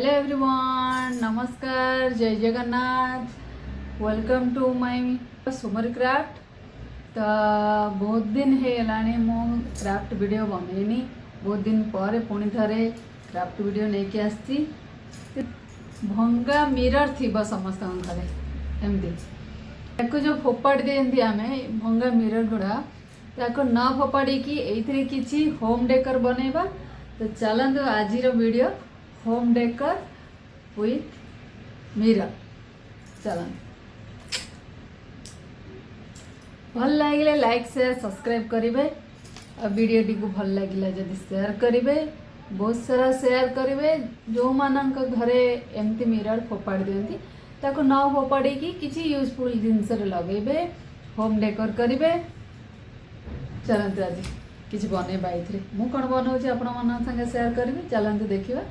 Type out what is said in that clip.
Hello everyone, नमस्कार, जय Jagannath. Welcome to my सुमर क्राफ्ट। तो बहुत दिन है लाने मो क्राफ्ट वीडियो बनैनी। बहुत दिन पर पुणी थरे क्राफ्ट वीडियो नहीं के आसी। भंगा मिरर थी समस्त घरे एमती जो फोपाड़ी दिखती आम भंगा मिरर गुड़ा ताको न फोपाड़ी कि किसी होम डेकोर बनैबा। तो चलतु आज video home decor with mirror. चलतु भल लगे लाइक शेयर सब्सक्राइब करेंगे। वीडियो टी को भल लगे जब शेयर करेंगे, बहुत सारा शेयर करेंगे। जो मान घरे एमती मिरर फोपाड़ी दिखती ताको न फोपाड़ी किसी यूजफुल जिनस लगे होम डेकोर करेंगे। चलतु आज किसी बनैबा। ये मुझे कौन बनाऊँ आपण मान संगे शेयर करी। चलतु देखा।